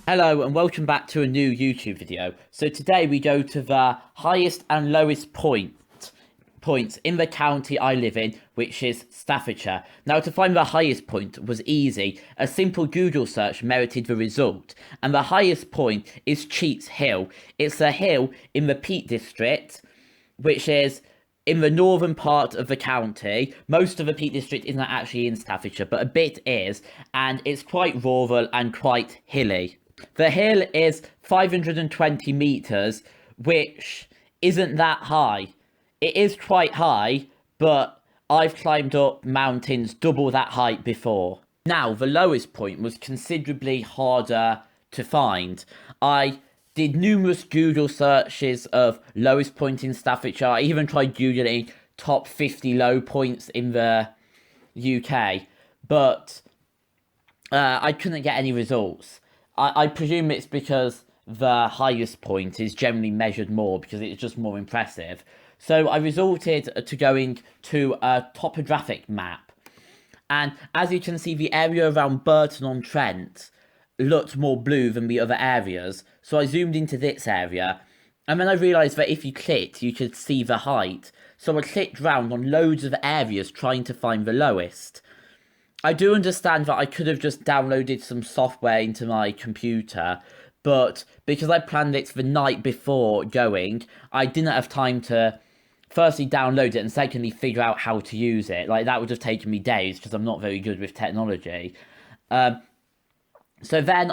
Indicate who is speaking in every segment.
Speaker 1: Hello and welcome back to a new YouTube video. So today we go to the highest and lowest points in the county I live in, which is Staffordshire. Now, to find the highest point was easy. A simple Google search merited the result, and the highest point is Cheats Hill. It's a hill in the Peak District, which is in the northern part of the county. Most of the Peak District isn't actually in Staffordshire, but a bit is, and it's quite rural and quite hilly. The hill is 520 metres, which isn't that high. It is quite high, but I've climbed up mountains double that height before. Now, the lowest point was considerably harder to find. I did numerous Google searches of lowest point in Staffordshire. I even tried Googling top 50 low points in the UK, but I couldn't get any results. I presume it's because the highest point is generally measured more because it's just more impressive. So I resorted to going to a topographic map. And as you can see, the area around Burton-on-Trent looked more blue than the other areas. So I zoomed into this area. And then I realised that if you clicked, you could see the height. So I clicked round on loads of areas trying to find the lowest. I do understand that I could have just downloaded some software into my computer, but because I planned it the night before going, I didn't have time to firstly download it and secondly figure out how to use it. Like, that would have taken me days because I'm not very good with technology. So then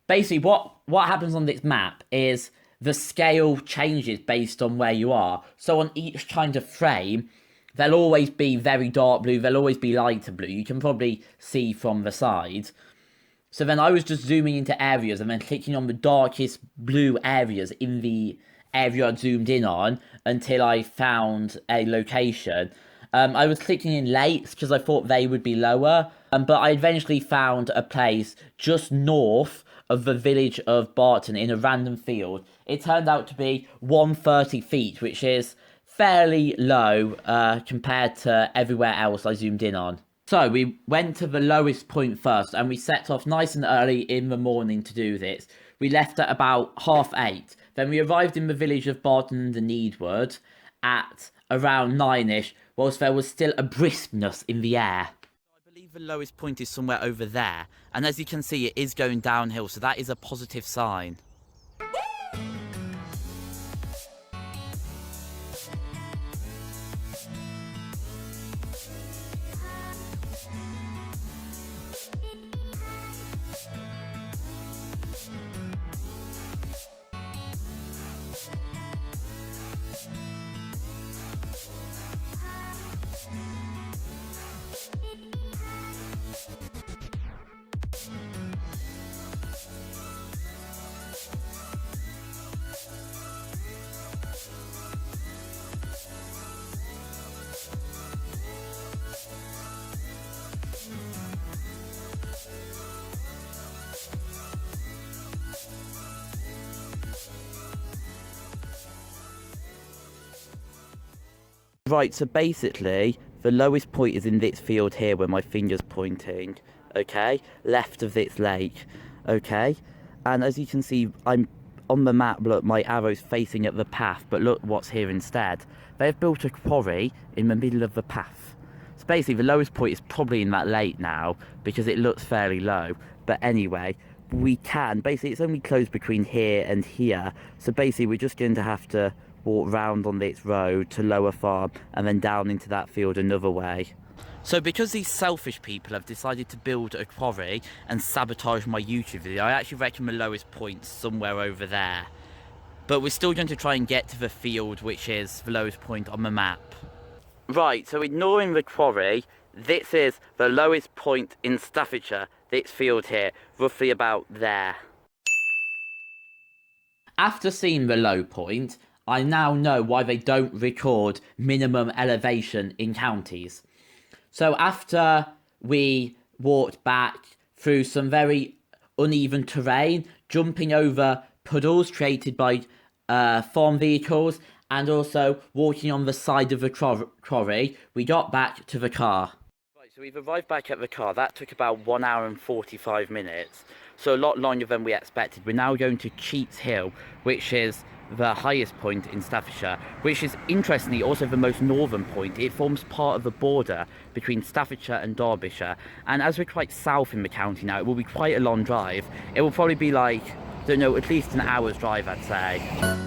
Speaker 1: basically what happens on this map is the scale changes based on where you are. So on each kind of frame, they'll always be very dark blue, they'll always be lighter blue. You can probably see from the side. So then I was just zooming into areas and then clicking on the darkest blue areas in the area I'd zoomed in on until I found a location. I was clicking in lakes because I thought they would be lower, but I eventually found a place just north of the village of Barton in a random field. It turned out to be 130 feet, which is fairly low compared to everywhere else I zoomed in on. So we went to the lowest point first and we set off nice and early in the morning to do this. We left at about 8:30. Then we arrived in the village of Barton and Needwood at around 9ish, whilst there was still a briskness in the air. I believe the lowest point is somewhere over there, and as you can see it is going downhill, so that is a positive sign. Right, so basically, the lowest point is in this field here where my finger's pointing, okay? Left of this lake, okay? And as you can see, I'm on the map, look, my arrow's facing at the path, but look what's here instead. They've built a quarry in the middle of the path. So basically, the lowest point is probably in that lake now, because it looks fairly low. But anyway, basically, it's only closed between here and here. So basically, we're just going to have to walk round on this road to Lower Farm and then down into that field another way. So because these selfish people have decided to build a quarry and sabotage my YouTube video, I actually reckon the lowest point's somewhere over there. But we're still going to try and get to the field, which is the lowest point on the map. Right, so ignoring the quarry, this is the lowest point in Staffordshire, this field here, roughly about there. After seeing the low point, I now know why they don't record minimum elevation in counties. So after we walked back through some very uneven terrain, jumping over puddles created by farm vehicles, and also walking on the side of the quarry, we got back to the car. Right, So we've arrived back at the car. That took about 1 hour and 45 minutes. So a lot longer than we expected. We're now going to Cheats Hill, which is the highest point in Staffordshire, which is interestingly also the most northern point. It forms part of the border between Staffordshire and Derbyshire. And as we're quite south in the county now, it will be quite a long drive. It will probably be like, I don't know, at least an hour's drive, I'd say.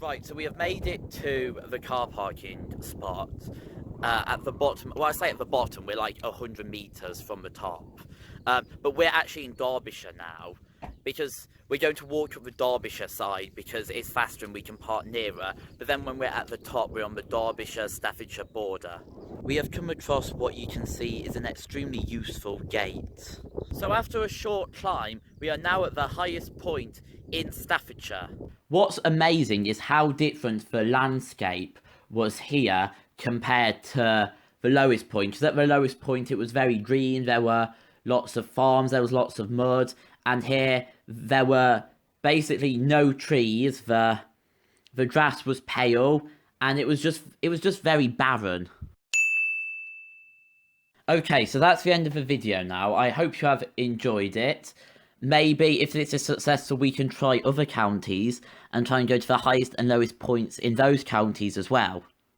Speaker 1: Right, so we have made it to the car parking spot at the bottom. Well, I say at the bottom, we're like 100 metres from the top. But we're actually in Derbyshire now, because we're going to walk up the Derbyshire side because it's faster and we can park nearer. But then when we're at the top, we're on the Derbyshire-Staffordshire border. We have come across what you can see is an extremely useful gate. So after a short climb, we are now at the highest point in Staffordshire. What's amazing is how different the landscape was here compared to the lowest point. Because at the lowest point it was very green, there were lots of farms, there was lots of mud, and here there were basically no trees, the grass was pale, and it was just very barren. Okay, so that's the end of the video now. I hope you have enjoyed it. Maybe if it's a successful, we can try other counties and try and go to the highest and lowest points in those counties as well.